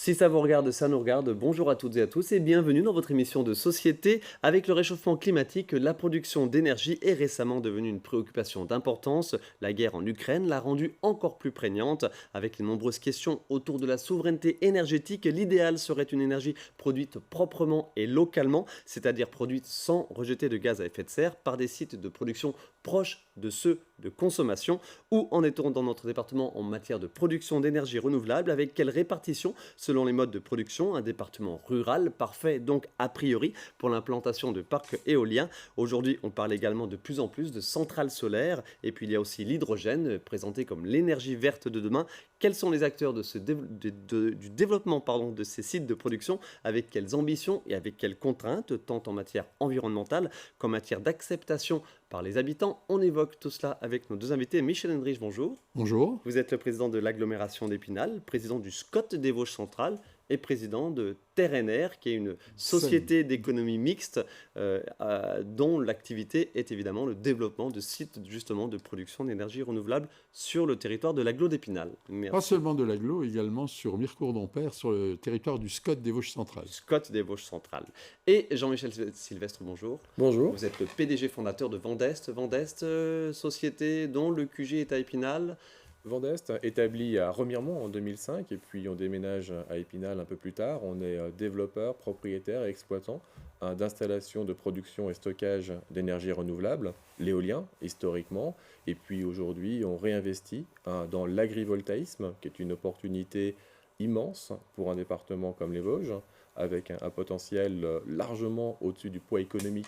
Si ça vous regarde, ça nous regarde. Bonjour à toutes et à tous et bienvenue dans votre émission de société. Avec le réchauffement climatique, la production d'énergie est récemment devenue une préoccupation d'importance. La guerre en Ukraine l'a rendue encore plus prégnante. Avec les nombreuses questions autour de la souveraineté énergétique, l'idéal serait une énergie produite proprement et localement, c'est-à-dire produite sans rejeter de gaz à effet de serre par des sites de production proches de ceux de consommation. Où en est-on dans notre département en matière de production d'énergie renouvelable? Avec quelle répartition selon les modes de production? Un département rural parfait donc a priori pour l'implantation de parcs éoliens. Aujourd'hui, on parle également de plus en plus de centrales solaires et puis il y a aussi l'hydrogène présenté comme l'énergie verte de demain. Quels sont les acteurs du développement de ces sites de production? Avec quelles ambitions et avec quelles contraintes, tant en matière environnementale qu'en matière d'acceptation par les habitants? On évoque tout cela avec nos deux invités. Michel Hendrich, bonjour. Bonjour. Vous êtes le président de l'agglomération d'Épinal, président du SCOT des Vosges centrales et président de Terrener, qui est une Salut. société d'économie mixte dont l'activité est évidemment le développement de sites justement de production d'énergie renouvelable sur le territoire de l'agglo d'Épinal. Pas Merci. seulement de l'aglo, également sur Mirecourt-d'Ampère, sur le territoire du SCOT des Vosges centrales. SCOT des Vosges centrales. Et Jean-Michel Sylvestre, bonjour. Bonjour. Vous êtes le PDG fondateur de Vendeste. Vendeste, société dont le QG est à Épinal. Vendeste, établi à Remiremont en 2005, et puis on déménage à Épinal un peu plus tard. On est développeur, propriétaire et exploitant d'installations de production et stockage d'énergie renouvelable, l'éolien historiquement, et puis aujourd'hui on réinvestit dans l'agrivoltaïsme, qui est une opportunité immense pour un département comme les Vosges, avec un potentiel largement au-dessus du poids économique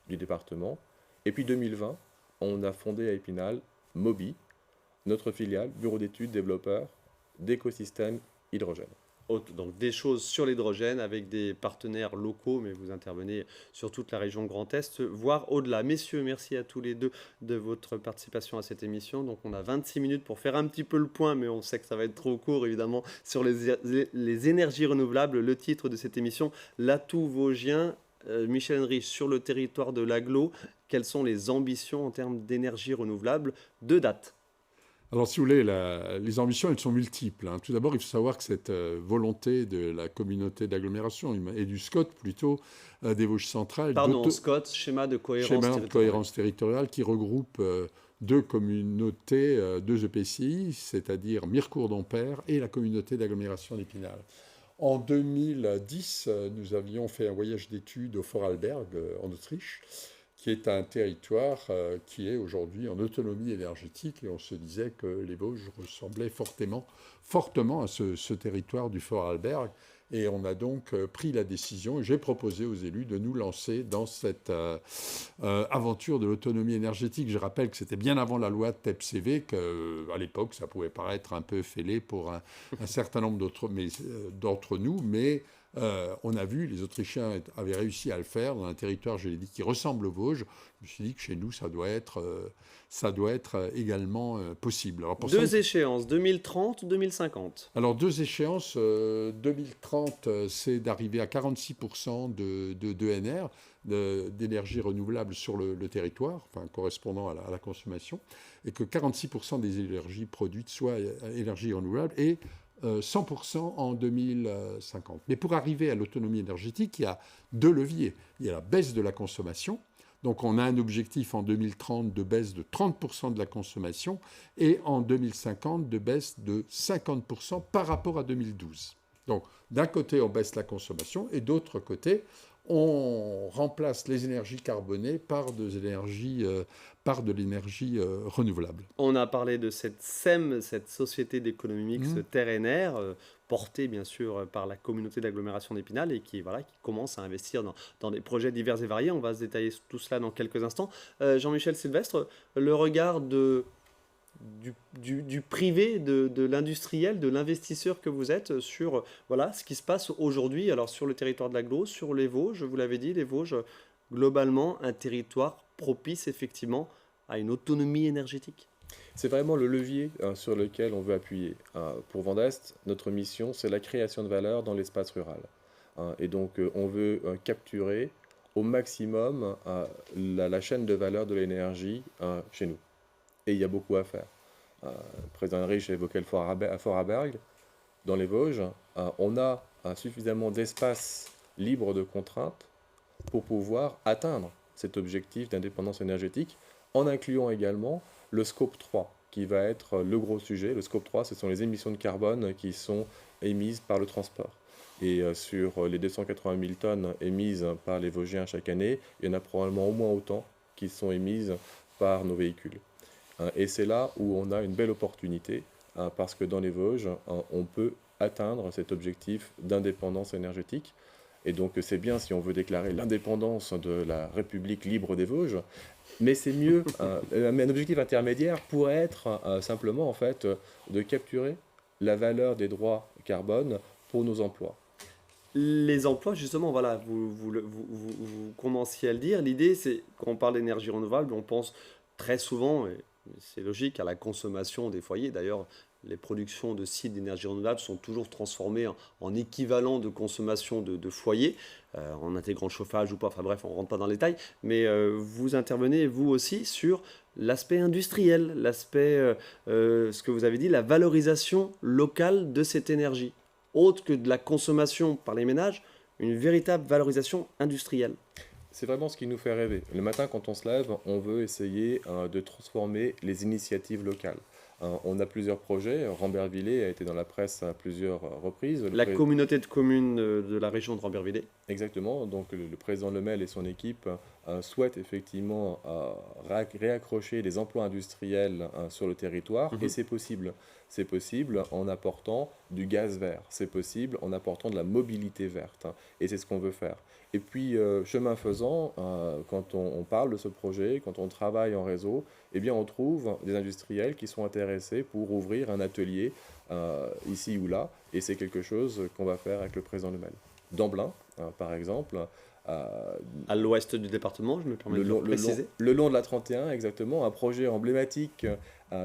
du département. Et puis 2020, on a fondé à Épinal Mobi, notre filiale, bureau d'études développeur d'écosystèmes hydrogène. Donc des choses sur l'hydrogène avec des partenaires locaux, mais vous intervenez sur toute la région Grand Est, voire au-delà. Messieurs, merci à tous les deux de votre participation à cette émission. Donc on a 26 minutes pour faire un petit peu le point, mais on sait que ça va être trop court évidemment, sur les énergies renouvelables. Le titre de cette émission, l'atout vosgien. Michel Henrich, sur le territoire de l'agglo, quelles sont les ambitions en termes d'énergie renouvelable de date? Alors, si vous voulez, les ambitions, elles sont multiples, hein. Tout d'abord, il faut savoir que cette volonté de la communauté d'agglomération, et du SCOT plutôt, des Vosges centrales, Pardon, SCOT, schéma de cohérence schéma de territoriale. cohérence territoriale, qui regroupe deux communautés, deux EPCI, c'est-à-dire Mirecourt-d'Ampère et la communauté d'agglomération d'Épinal. En 2010, nous avions fait un voyage d'études au Vorarlberg, en Autriche, qui est un territoire qui est aujourd'hui en autonomie énergétique. Et on se disait que les Vosges ressemblaient fortement à ce territoire du Vorarlberg. Et on a donc pris la décision, et j'ai proposé aux élus de nous lancer dans cette aventure de l'autonomie énergétique. Je rappelle que c'était bien avant la loi TEPCV, qu'à l'époque, ça pouvait paraître un peu fêlé pour un certain nombre d'entre nous, mais on a vu, les Autrichiens avaient réussi à le faire dans un territoire, je l'ai dit, qui ressemble aux Vosges. Je me suis dit que chez nous, ça doit être également possible. Alors Deux échéances, 2030, 2050. Alors deux échéances, 2030, c'est d'arriver à 46% d'ENR, d'énergie renouvelable sur le territoire, enfin correspondant à la consommation, et que 46% des énergies produites soient énergie renouvelable, et 100% en 2050. Mais pour arriver à l'autonomie énergétique, il y a deux leviers. Il y a la baisse de la consommation. Donc on a un objectif en 2030 de baisse de 30% de la consommation et en 2050 de baisse de 50% par rapport à 2012. Donc d'un côté on baisse la consommation et d'autre côté on remplace les énergies carbonées par de l'énergie renouvelable. On a parlé de cette SEM, cette société d'économie mixte Terrener, portée bien sûr par la communauté d'agglomération d'Épinal et qui commence à investir dans des projets divers et variés. On va se détailler tout cela dans quelques instants. Jean-Michel Sylvestre, le regard du privé, de l'industriel, de l'investisseur que vous êtes sur ce qui se passe aujourd'hui, alors sur le territoire de l'agglo, sur les Vosges, vous l'avez dit, les Vosges, globalement, un territoire propice effectivement à une autonomie énergétique. C'est vraiment le levier sur lequel on veut appuyer. Pour Vendeste, notre mission, c'est la création de valeur dans l'espace rural. Et donc, on veut capturer au maximum la chaîne de valeur de l'énergie chez nous. Et il y a beaucoup à faire. Le président Rich a évoqué le Vorarlberg. dans les Vosges, on a suffisamment d'espace libre de contraintes pour pouvoir atteindre cet objectif d'indépendance énergétique, en incluant également le scope 3, qui va être le gros sujet. Le scope 3, ce sont les émissions de carbone qui sont émises par le transport. Et sur les 280 000 tonnes émises par les Vosgiens chaque année, il y en a probablement au moins autant qui sont émises par nos véhicules. Et c'est là où on a une belle opportunité, parce que dans les Vosges, on peut atteindre cet objectif d'indépendance énergétique. Et donc c'est bien si on veut déclarer l'indépendance de la République libre des Vosges, mais c'est mieux, un objectif intermédiaire pourrait être simplement en fait de capturer la valeur des droits carbone pour nos emplois. Les emplois, justement, voilà, vous commenciez à le dire. L'idée, c'est quand on parle d'énergie renouvelable, on pense très souvent, et c'est logique, à la consommation des foyers. D'ailleurs, les productions de sites d'énergie renouvelable sont toujours transformées en équivalent de consommation de foyers, en intégrant le chauffage ou pas. Enfin bref, on ne rentre pas dans les détails. Mais vous intervenez, vous aussi, sur l'aspect industriel, l'aspect, ce que vous avez dit, la valorisation locale de cette énergie autre que de la consommation par les ménages, une véritable valorisation industrielle. C'est vraiment ce qui nous fait rêver. Le matin, quand on se lève, on veut essayer de transformer les initiatives locales. On a plusieurs projets. Rambervillers a été dans la presse à plusieurs reprises. La communauté de communes de la région de Rambervillers. Exactement. Donc le président Lemel et son équipe souhaitent effectivement réaccrocher des emplois industriels sur le territoire. Et c'est possible. C'est possible en apportant du gaz vert. C'est possible en apportant de la mobilité verte. Et c'est ce qu'on veut faire. Et puis, chemin faisant, quand on parle de ce projet, quand on travaille en réseau, eh bien, on trouve des industriels qui sont intéressés pour ouvrir un atelier ici ou là. Et c'est quelque chose qu'on va faire avec le président Lemel. D'Amblin, par exemple. À l'ouest du département, je me permets de le préciser. Le long de la 31, exactement. Un projet emblématique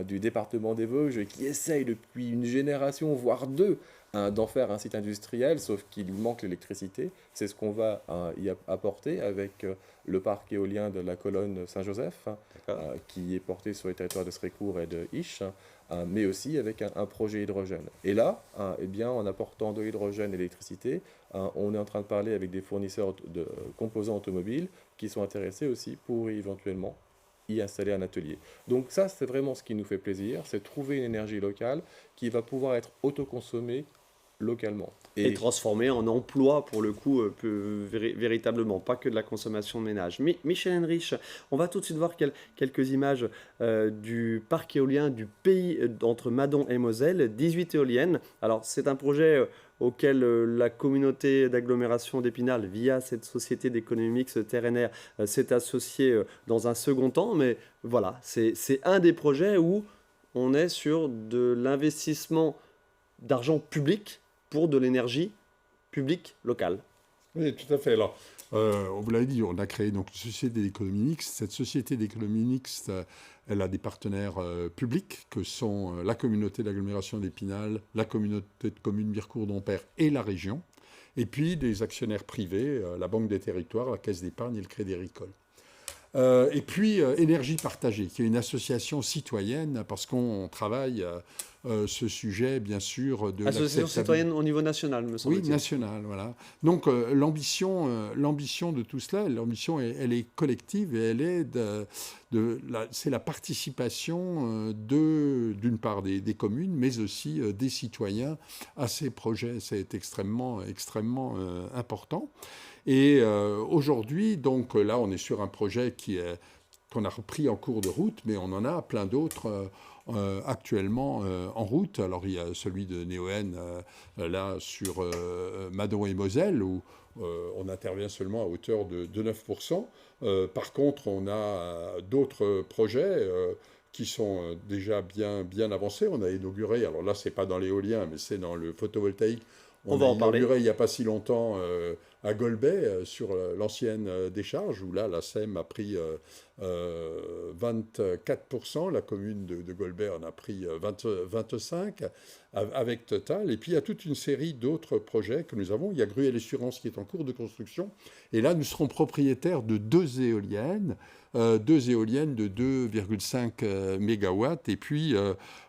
du département des Vosges qui essaye depuis une génération, voire deux, d'en faire un site industriel, sauf qu'il manque l'électricité. C'est ce qu'on va y apporter avec le parc éolien de la colonne Saint-Joseph, qui est porté sur les territoires de Srécourt et de Isch, mais aussi avec un projet hydrogène. Et là, eh bien, en apportant de l'hydrogène et de l'électricité, on est en train de parler avec des fournisseurs de composants automobiles qui sont intéressés aussi pour éventuellement y installer un atelier. Donc ça, c'est vraiment ce qui nous fait plaisir, c'est trouver une énergie locale qui va pouvoir être autoconsommée localement. Et transformée en emploi, pour le coup, véritablement, pas que de la consommation de ménage. Mais Michel Henrich, on va tout de suite voir quelques images du parc éolien du pays entre Madon et Moselle, 18 éoliennes. Alors, c'est un projet auquel la communauté d'agglomération d'Épinal, via cette société d'économie mixte TRNR, s'est associée dans un second temps. Mais voilà, c'est un des projets où on est sur de l'investissement d'argent public pour de l'énergie publique locale. Oui, tout à fait. Alors, vous l'avez dit, on a créé donc une société d'économie mixte. Cette société d'économie mixte, elle a des partenaires publics que sont la communauté d'agglomération d'Épinal, la communauté de communes Mirecourt-Dompierre et la région, et puis des actionnaires privés, la Banque des Territoires, la Caisse d'épargne et le Crédit Agricole. Et puis Énergie Partagée, qui est une association citoyenne, parce qu'on travaille ce sujet, bien sûr, de association citoyenne au niveau national, me semble-t-il. Oui, national, voilà. Donc l'ambition de tout cela, l'ambition, elle est collective et elle est c'est la participation d'une part des communes, mais aussi des citoyens à ces projets. C'est extrêmement important. Et aujourd'hui, donc là, on est sur un projet qu'on a repris en cours de route, mais on en a plein d'autres actuellement en route. Alors il y a celui de Neoen, là, sur Madon et Moselle, où on intervient seulement à hauteur de 9%. Par contre, on a d'autres projets qui sont déjà bien avancés. On a inauguré, alors là, c'est pas dans l'éolien, mais c'est dans le photovoltaïque. On va en parler. inauguré il n'y a pas si longtemps à Golbet, sur l'ancienne décharge, où là, la SEM a pris 24%, la commune de Golbet en a pris 25% avec Total. Et puis il y a toute une série d'autres projets que nous avons. Il y a Gruel Assurance qui est en cours de construction. Et là, nous serons propriétaires de deux éoliennes de 2,5 mégawatts. Et puis,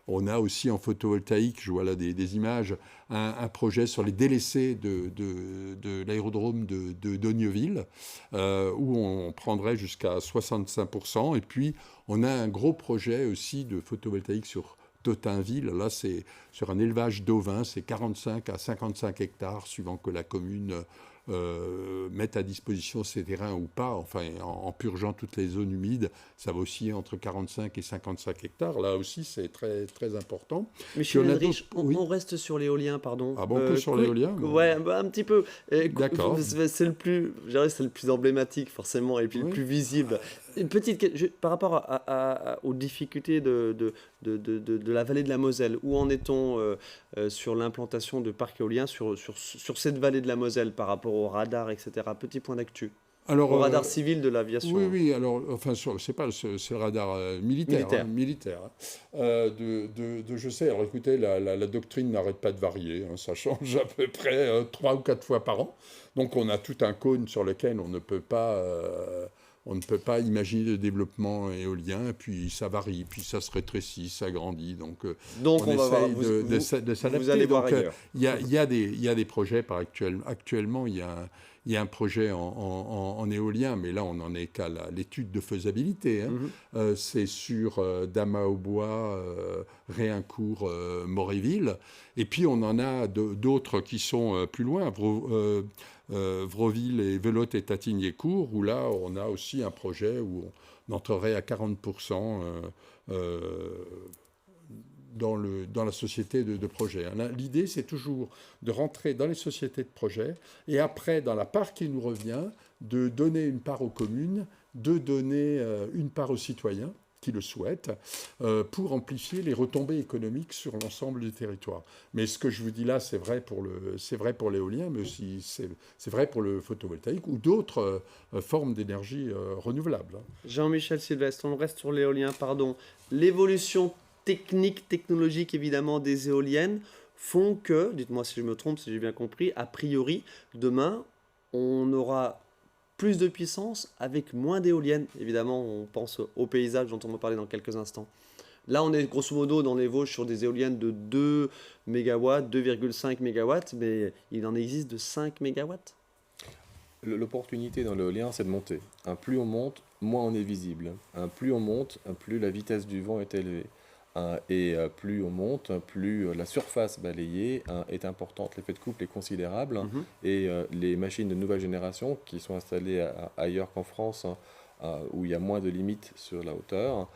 on a aussi en photovoltaïque, je vois là des images, un projet sur les délaissés de l'aérodrome de Dogneuville, où on prendrait jusqu'à 65%. Et puis, on a un gros projet aussi de photovoltaïque sur Tottinville. Là, c'est sur un élevage d'ovins, c'est 45 à 55 hectares, suivant que la commune mette à disposition ces terrains ou pas, enfin en purgeant toutes les zones humides, ça va aussi entre 45 et 55 hectares. Là aussi, c'est très, très important. Michel Henrich, on reste sur l'éolien, pardon. Ah bon, on peut sur l'éolien? Ouais, un petit peu. D'accord. C'est le plus, je dirais, c'est le plus emblématique, forcément, et puis le plus visible. Une petite par rapport aux difficultés de la vallée de la Moselle, où en est-on sur l'implantation de parcs éoliens sur cette vallée de la Moselle par rapport au radar, etc. Petit point d'actu. Alors, au radar civil de l'aviation. Oui, alors, enfin, c'est le radar militaire. Je sais, alors écoutez, la doctrine n'arrête pas de varier, hein, ça change à peu près 3 ou 4 fois par an. Donc on a tout un cône sur lequel on ne peut pas imaginer de développement éolien, et puis ça varie, puis ça se rétrécit, ça grandit. Donc on essaye de s'adapter. Vous allez voir ailleurs. Il y a des projets actuellement, il y a un projet en éolien, mais là, on n'en est qu'à l'étude de faisabilité. Hein. C'est sur Damaobois, Réincourt, Moréville. Et puis, on en a d'autres qui sont plus loin, Vroville et Velotte et Tatigny-Court, où là, on a aussi un projet où on entrerait à 40% dans la société de projet. L'idée, c'est toujours de rentrer dans les sociétés de projet et après, dans la part qui nous revient, de donner une part aux communes, de donner une part aux citoyens qui le souhaitent, pour amplifier les retombées économiques sur l'ensemble du territoire. Mais ce que je vous dis là, c'est vrai pour l'éolien, mais aussi c'est vrai pour le photovoltaïque ou d'autres formes d'énergie renouvelable. Jean-Michel Sylvestre, on reste sur l'éolien, pardon. L'évolution technologique évidemment des éoliennes font que, dites-moi si je me trompe, si j'ai bien compris, a priori, demain, on aura plus de puissance avec moins d'éoliennes. Évidemment, on pense au paysage dont on va parler dans quelques instants. Là, on est grosso modo dans les Vosges sur des éoliennes de 2 MW, 2,5 MW, mais il en existe de 5 MW. L'opportunité dans l'éolien, c'est de monter. Plus on monte, moins on est visible. Plus on monte, plus la vitesse du vent est élevée. Et plus on monte, plus la surface balayée est importante. L'effet de couple est considérable. Et les machines de nouvelle génération qui sont installées ailleurs qu'en France, où il y a moins de limites sur la hauteur,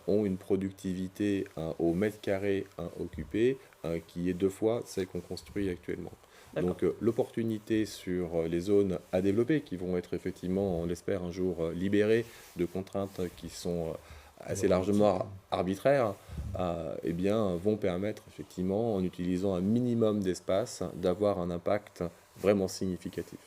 ont une productivité au mètre carré occupé qui est 2 fois celle qu'on construit actuellement. Donc l'opportunité sur les zones à développer, qui vont être effectivement, on l'espère, un jour libérées de contraintes qui sont assez largement arbitraires, eh bien, vont permettre effectivement, en utilisant un minimum d'espace, d'avoir un impact vraiment significatif.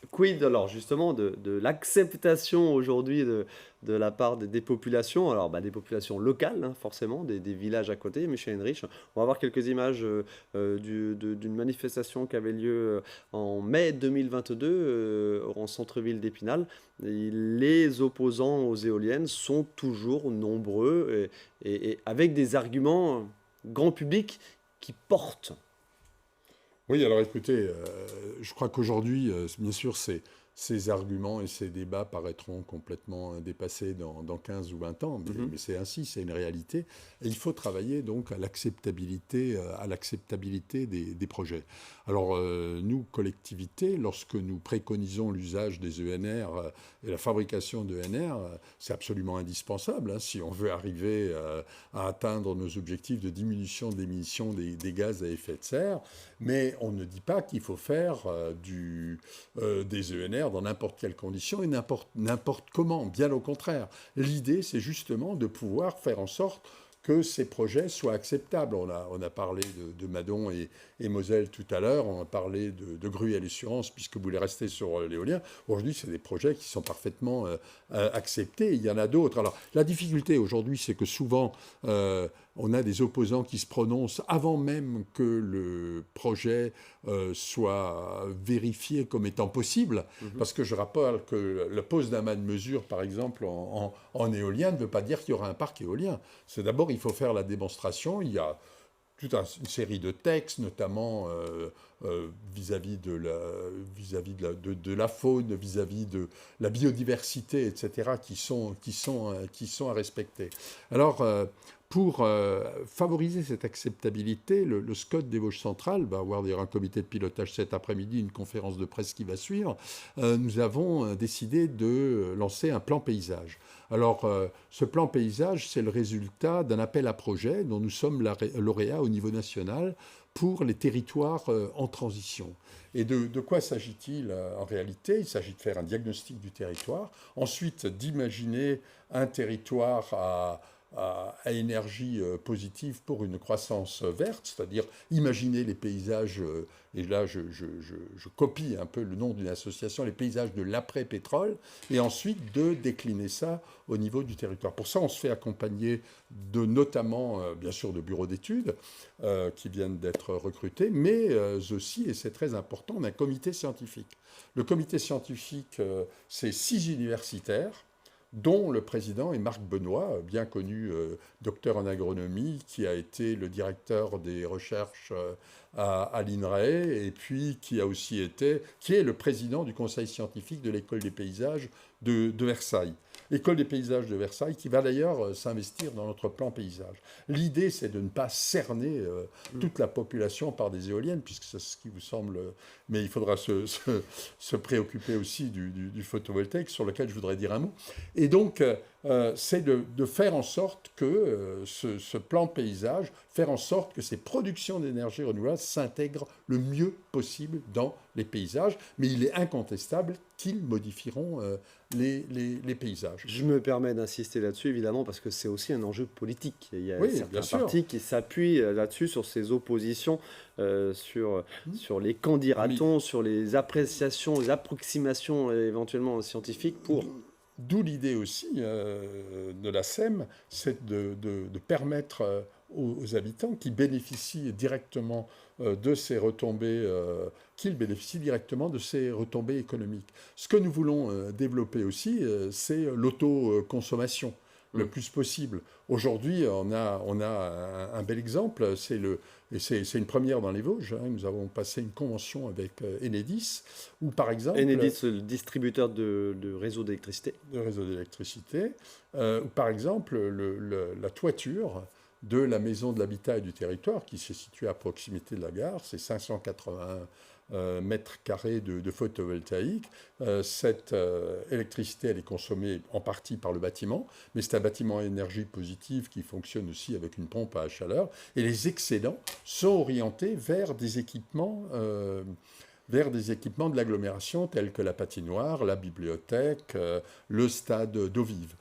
Quid alors justement de l'acceptation aujourd'hui de la part des populations, alors des populations locales, hein, forcément, des villages à côté. Michel Henrich, on va voir quelques images d'une manifestation qui avait lieu en mai 2022 en centre-ville d'Épinal. Les opposants aux éoliennes sont toujours nombreux et avec des arguments grand public qui portent. Oui, alors écoutez, je crois qu'aujourd'hui, bien sûr, ces arguments et ces débats paraîtront complètement dépassés dans 15 ou 20 ans, mais c'est ainsi, c'est une réalité. Et il faut travailler donc à l'acceptabilité des projets. Alors, nous, collectivités, lorsque nous préconisons l'usage des ENR et la fabrication d'ENR, c'est absolument indispensable si on veut arriver à atteindre nos objectifs de diminution de l'émission des gaz à effet de serre. Mais on ne dit pas qu'il faut faire des ENR dans n'importe quelle condition et n'importe comment. Bien au contraire. L'idée, c'est justement de pouvoir faire en sorte que ces projets soient acceptables. On a parlé de Madon et Moselle tout à l'heure, on a parlé de Gruel Assurance, puisque vous voulez rester sur l'éolien. Aujourd'hui, c'est des projets qui sont parfaitement acceptés. Il y en a d'autres. Alors, la difficulté aujourd'hui, c'est que souvent, on a des opposants qui se prononcent avant même que le projet soit vérifié comme étant possible. Parce que je rappelle que la pose d'un mât de mesure, par exemple, en éolien, ne veut pas dire qu'il y aura un parc éolien. C'est d'abord, il faut faire la démonstration. Il y a toute une série de textes, notamment vis-à-vis de la faune, vis-à-vis de la biodiversité, etc., qui sont à respecter. Alors, pour favoriser cette acceptabilité, le SCOT des Vosges centrales va avoir d'ailleurs un comité de pilotage cet après-midi, une conférence de presse qui va suivre. Nous avons décidé de lancer un plan paysage. Alors, ce plan paysage, c'est le résultat d'un appel à projet dont nous sommes lauréats au niveau national pour les territoires en transition. Et de quoi s'agit-il en réalité? Il s'agit de faire un diagnostic du territoire, ensuite d'imaginer un territoire à énergie positive pour une croissance verte, c'est-à-dire imaginer les paysages, et là je copie un peu le nom d'une association, les paysages de l'après-pétrole, et ensuite de décliner ça au niveau du territoire. Pour ça, on se fait accompagner de notamment, bien sûr, de bureaux d'études qui viennent d'être recrutés, mais aussi, et c'est très important, d'un comité scientifique. Le comité scientifique, c'est 6 universitaires, dont le président est Marc Benoît, bien connu docteur en agronomie, qui a été le directeur des recherches à l'INRAE, et puis qui est le président du conseil scientifique de l'école des paysages de Versailles. L'école des paysages de Versailles, qui va d'ailleurs s'investir dans notre plan paysage. L'idée, c'est de ne pas cerner toute la population par des éoliennes, puisque c'est ce qui vous semble... Mais il faudra se préoccuper aussi du photovoltaïque, sur lequel je voudrais dire un mot. Et donc, c'est de faire en sorte que ce plan paysage, faire en sorte que ces productions d'énergie renouvelable s'intègrent le mieux possible dans les paysages. Mais il est incontestable qu'ils modifieront les paysages. Je me permets d'insister là-dessus, évidemment, parce que c'est aussi un enjeu politique. Il y a certains partis qui s'appuient là-dessus, sur ces oppositions, sur les qu'en dira-t-on, sur les appréciations, les approximations éventuellement scientifiques pour... D'où l'idée aussi de la SEM, c'est de permettre aux habitants qui bénéficient directement de ces retombées, économiques. Ce que nous voulons développer aussi, c'est l'autoconsommation le plus possible. Aujourd'hui, on a un bel exemple, c'est une première dans les Vosges. Nous avons passé une convention avec Enedis, où par exemple... Enedis, le distributeur de réseau d'électricité. Où par exemple, la toiture de la maison de l'habitat et du territoire, qui se situe à proximité de la gare, c'est 581 mètres carrés de photovoltaïque. Cette électricité, elle est consommée en partie par le bâtiment, mais c'est un bâtiment à énergie positive qui fonctionne aussi avec une pompe à chaleur. Et les excédents sont orientés vers des équipements de l'agglomération, tels que la patinoire, la bibliothèque, le stade d'eau vive.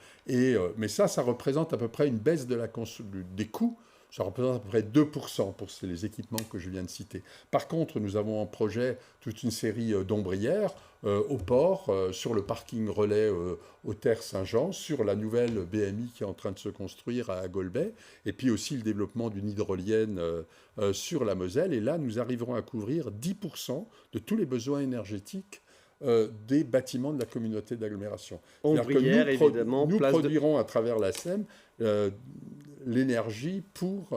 Mais ça représente à peu près une baisse des coûts. Ça représente à peu près 2% pour les équipements que je viens de citer. Par contre, nous avons en projet toute une série d'ombrières au port, sur le parking relais au Terre Saint-Jean, sur la nouvelle BMI qui est en train de se construire à Golbet, et puis aussi le développement d'une hydrolienne sur la Moselle. Et là, nous arriverons à couvrir 10% de tous les besoins énergétiques des bâtiments de la communauté d'agglomération. Ombrière, évidemment. Nous produirons à travers la SEM l'énergie pour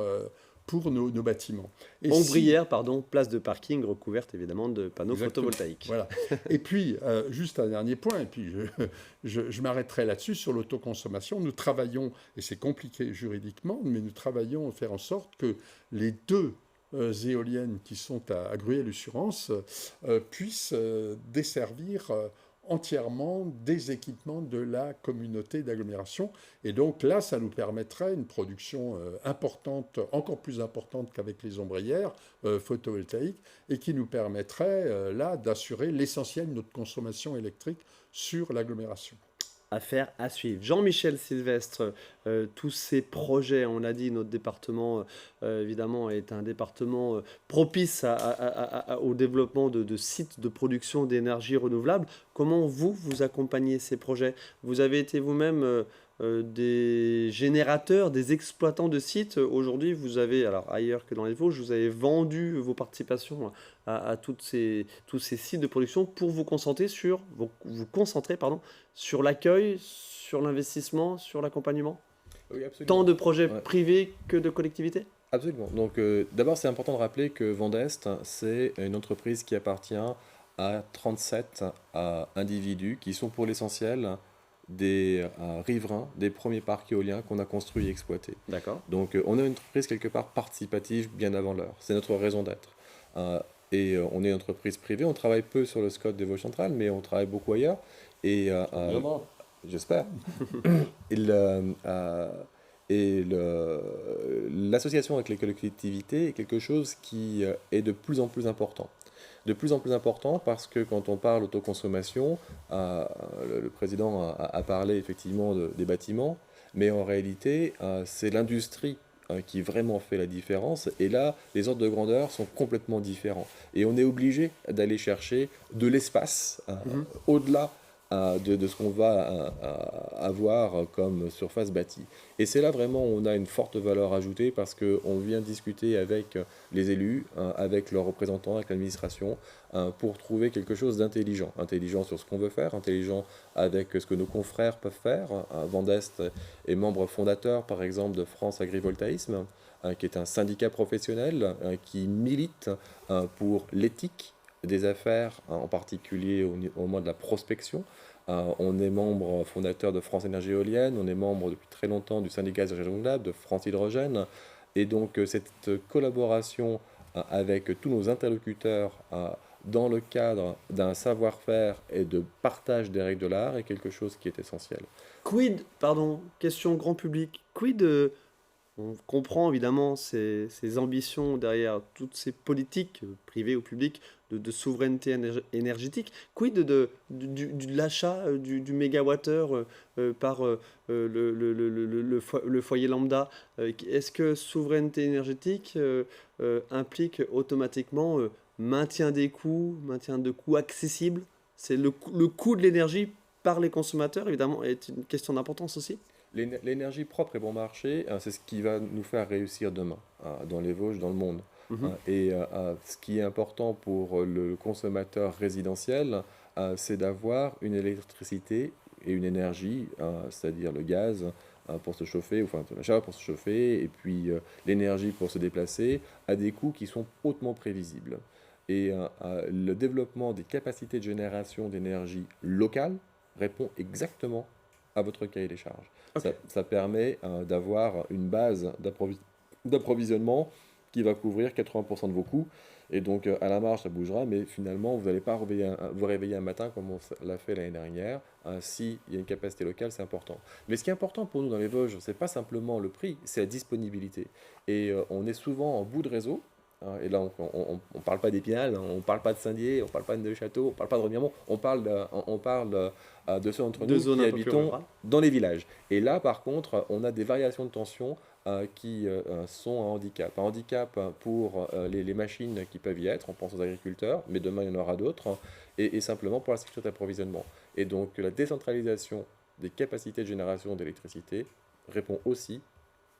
nos bâtiments. Ombrière, place de parking recouverte évidemment de panneaux photovoltaïques. Voilà. Et puis, juste un dernier point, et puis je m'arrêterai là-dessus, sur l'autoconsommation. Nous travaillons, et c'est compliqué juridiquement, mais nous travaillons à faire en sorte que les deux éoliennes qui sont à Gruel-Assurance puissent desservir entièrement des équipements de la communauté d'agglomération. Et donc là, ça nous permettrait une production importante, encore plus importante qu'avec les ombrières photovoltaïques, et qui nous permettrait là d'assurer l'essentiel de notre consommation électrique sur l'agglomération. affaire à suivre. Jean-Michel Sylvestre, tous ces projets, on l'a dit, notre département, évidemment, est un département propice au développement de sites de production d'énergie renouvelable. Comment vous accompagnez ces projets? Vous avez été vous-même des générateurs, des exploitants de sites. Aujourd'hui, vous avez, alors ailleurs que dans les Vosges, vous avez vendu vos participations tous ces sites de production pour vous concentrer, pardon, sur l'accueil, sur l'investissement, sur l'accompagnement, Oui, tant absolument. de projets Ouais, privés que de collectivités? absolument. Donc, d'abord, c'est important de rappeler que Vendest, c'est une entreprise qui appartient à 37 individus qui sont pour l'essentiel des riverains des premiers parcs éoliens qu'on a construits et exploités. D'accord. Donc, on est une entreprise quelque part participative bien avant l'heure. C'est notre raison d'être. Euh, on est une entreprise privée. On travaille peu sur le SCOT des Vosges centrales, mais on travaille beaucoup ailleurs. Et Évidemment. j'espère. Et l'association avec les collectivités est quelque chose qui est de plus en plus important. De plus en plus important parce que quand on parle autoconsommation, le président a parlé effectivement des bâtiments, mais en réalité, c'est l'industrie qui vraiment fait la différence. Et là, les ordres de grandeur sont complètement différents. Et on est obligé d'aller chercher de l'espace Mhm. au-delà de ce qu'on va avoir comme surface bâtie. Et c'est là vraiment où on a une forte valeur ajoutée parce qu'on vient discuter avec les élus, avec leurs représentants, avec l'administration, pour trouver quelque chose d'intelligent. Intelligent sur ce qu'on veut faire, intelligent avec ce que nos confrères peuvent faire. Vendest est membre fondateur, par exemple, de France Agrivoltaïsme, qui est un syndicat professionnel qui milite pour l'éthique des affaires, en particulier au moment de la prospection. On est membre fondateur de France Énergie Éolienne, on est membre depuis très longtemps du syndicat d'énergie renouvelable, de France Hydrogène. Et donc cette collaboration avec tous nos interlocuteurs dans le cadre d'un savoir-faire et de partage des règles de l'art est quelque chose qui est essentiel. Pardon, question grand public, on comprend évidemment ces ambitions derrière toutes ces politiques, privées ou publiques, de souveraineté énergétique. Quid de l'achat du mégawattheure par le foyer lambda? Est-ce que souveraineté énergétique implique automatiquement maintien de coûts accessibles? C'est le coût de l'énergie par les consommateurs, évidemment, est une question d'importance aussi. L'énergie propre et bon marché, c'est ce qui va nous faire réussir demain, dans les Vosges, dans le monde. Mhm. Ce qui est important pour le consommateur résidentiel, c'est d'avoir une électricité et une énergie, c'est-à-dire le gaz pour se chauffer, enfin la chaleur pour se chauffer, et puis l'énergie pour se déplacer, à des coûts qui sont hautement prévisibles. Le développement des capacités de génération d'énergie locale répond exactement à votre cahier des charges. Ok. Ça permet d'avoir une base d'approvisionnement qui va couvrir 80% de vos coûts. Et donc, à la marge, ça bougera, mais finalement, vous n'allez pas vous réveiller un matin comme on l'a fait l'année dernière. S'il y a une capacité locale, c'est important. Mais ce qui est important pour nous dans les Vosges, ce n'est pas simplement le prix, c'est la disponibilité. On est souvent en bout de réseau. Et là, on ne parle pas d'Épinal, on ne parle pas de Saint-Dié, on ne parle pas de Neufchâteau, on ne parle pas de Remiremont, on parle de ceux d'entre Deux nous zones qui un peu plus habitons rurales. dans les villages. Et là, par contre, on a des variations de tension qui sont un handicap. Un handicap pour les machines qui peuvent y être, on pense aux agriculteurs, mais demain il y en aura d'autres, et simplement pour la sécurité d'approvisionnement. Et donc la décentralisation des capacités de génération d'électricité répond aussi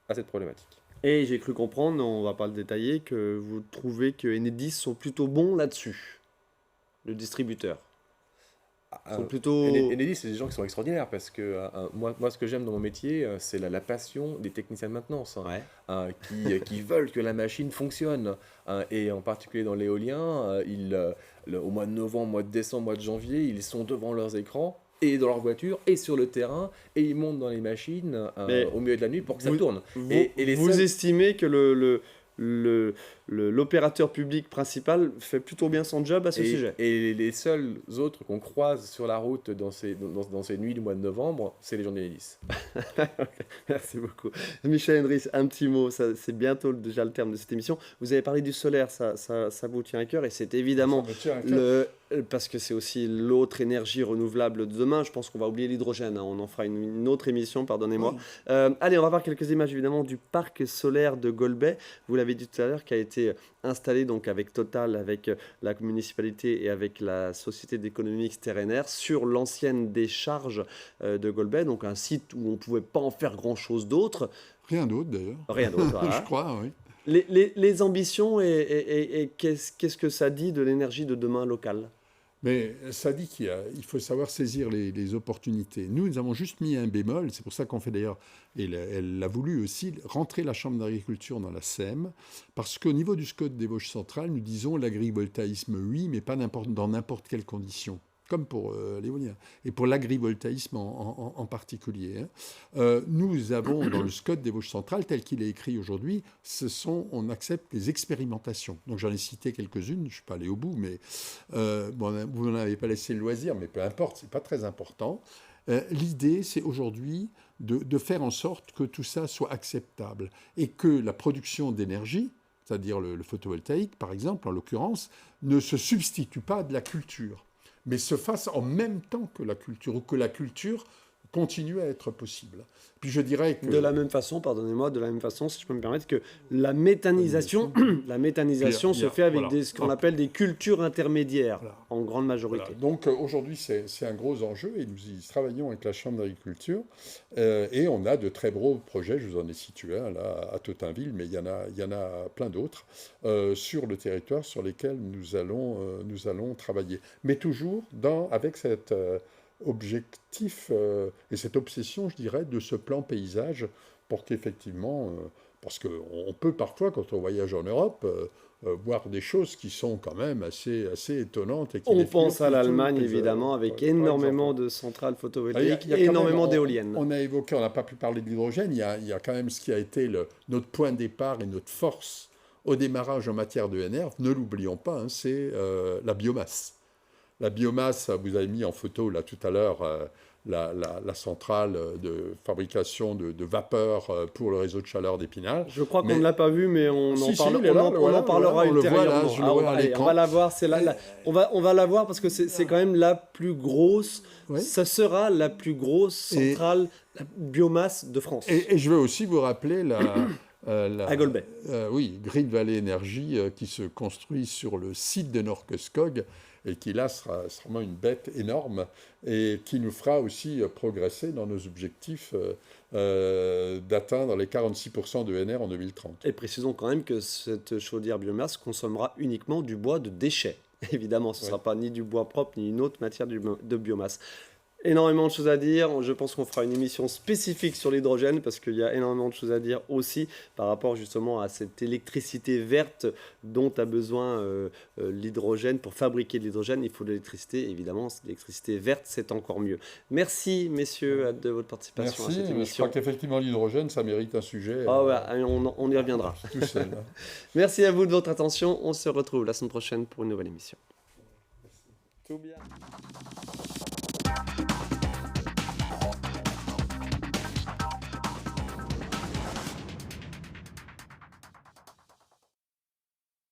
à cette problématique. Et j'ai cru comprendre, on va pas le détailler, que vous trouvez que Enedis sont plutôt bons là-dessus, le distributeur. Ils sont plutôt... Enedis, c'est des gens qui sont extraordinaires parce que moi, ce que j'aime dans mon métier, c'est la passion des techniciens de maintenance, Ouais. qui veulent que la machine fonctionne. Et en particulier dans l'éolien, au mois de novembre, mois de décembre, mois de janvier, ils sont devant leurs écrans et dans leur voiture et sur le terrain et ils montent dans les machines Mais au milieu de la nuit pour que ça vous, tourne. vous, Et les vous seuls... estimez que le, l'opérateur public principal fait plutôt bien son job à ce sujet. Et les seuls autres qu'on croise sur la route dans ces nuits du mois de novembre, c'est les gens d'Enedis. Merci beaucoup. Michel Hendries, un petit mot, c'est bientôt déjà le terme de cette émission. Vous avez parlé du solaire, ça vous tient à cœur et c'est évidemment parce que c'est aussi l'autre énergie renouvelable de demain. Je pense qu'on va oublier l'hydrogène, hein. On en fera une autre émission, pardonnez-moi. Oui. Allez, on va voir quelques images évidemment du parc solaire de Golbey. Vous l'avez dit tout à l'heure, qui a été installé donc avec Total, avec la municipalité et avec la société d'économie mixte RNR sur l'ancienne décharge de Golbey, donc un site où on ne pouvait pas en faire grand-chose d'autre. Rien d'autre d'ailleurs. Rien d'autre, voilà. Je crois, oui. Les ambitions et qu'est-ce que ça dit de l'énergie de demain locale ? Mais ça dit qu'il faut savoir saisir les opportunités. Nous avons juste mis un bémol, c'est pour ça qu'on fait d'ailleurs, et elle l'a voulu aussi, rentrer la Chambre d'agriculture dans la SEM, parce qu'au niveau du SCOT des Vosges centrales, nous disons l'agrivoltaïsme, oui, mais pas dans n'importe quelles conditions, comme pour l'éolien, et pour l'agrivoltaïsme en particulier. Nous avons, dans le SCOT des Vosges centrales, tel qu'il est écrit aujourd'hui, on accepte les expérimentations. Donc j'en ai cité quelques-unes, je ne suis pas allé au bout, mais vous n'avez pas laissé le loisir, mais peu importe, ce n'est pas très important. L'idée, c'est aujourd'hui de faire en sorte que tout ça soit acceptable et que la production d'énergie, c'est-à-dire le photovoltaïque, par exemple, en l'occurrence, ne se substitue pas à de la culture, mais se fasse en même temps que la culture, ou que la culture continue à être possible. Puis je dirais que... De la même façon, pardonnez-moi, si je peux me permettre, que la méthanisation se fait avec ce qu'on appelle des cultures intermédiaires, en grande majorité. Voilà. Donc aujourd'hui, c'est un gros enjeu, et nous y travaillons avec la Chambre d'agriculture, et on a de très gros projets, je vous en ai situé un là, à Tottinville, mais il y en a plein d'autres, sur le territoire sur lesquels nous allons travailler. Mais toujours avec cette... objectif et cette obsession, je dirais, de ce plan paysage pour qu'effectivement, parce qu'on peut parfois, quand on voyage en Europe, voir des choses qui sont quand même assez étonnantes. On pense à l'Allemagne, évidemment, avec énormément de centrales photovoltaïques et énormément d'éoliennes. On n'a pas pu parler de l'hydrogène, il y a quand même ce qui a été notre point de départ et notre force au démarrage en matière d'ENR, ne l'oublions pas, hein, c'est la biomasse. La biomasse, vous avez mis en photo là tout à l'heure la centrale de fabrication de vapeur pour le réseau de chaleur d'Épinal. Je crois qu'on ne l'a pas vu, mais on en parlera ultérieurement. On va la voir, on va la voir parce que c'est quand même la plus grosse. Oui. Ça sera la plus grosse centrale biomasse de France. Et je veux aussi vous rappeler à Golbey. Oui, Grid Valley Énergie qui se construit sur le site de Norskeskog et qui là sera vraiment une bête énorme et qui nous fera aussi progresser dans nos objectifs d'atteindre les 46% d'ENR en 2030. Et précisons quand même que cette chaudière biomasse consommera uniquement du bois de déchets. Évidemment, ce ne sera pas ni du bois propre ni une autre matière de biomasse. Énormément de choses à dire. Je pense qu'on fera une émission spécifique sur l'hydrogène parce qu'il y a énormément de choses à dire aussi par rapport justement à cette électricité verte dont a besoin l'hydrogène. Pour fabriquer de l'hydrogène, il faut de l'électricité. Évidemment, l'électricité verte, c'est encore mieux. Merci, messieurs, de votre participation à cette émission. Je crois qu'effectivement, l'hydrogène, ça mérite un sujet. On y reviendra. Tout seul. Merci à vous de votre attention. On se retrouve la semaine prochaine pour une nouvelle émission. Tout bien.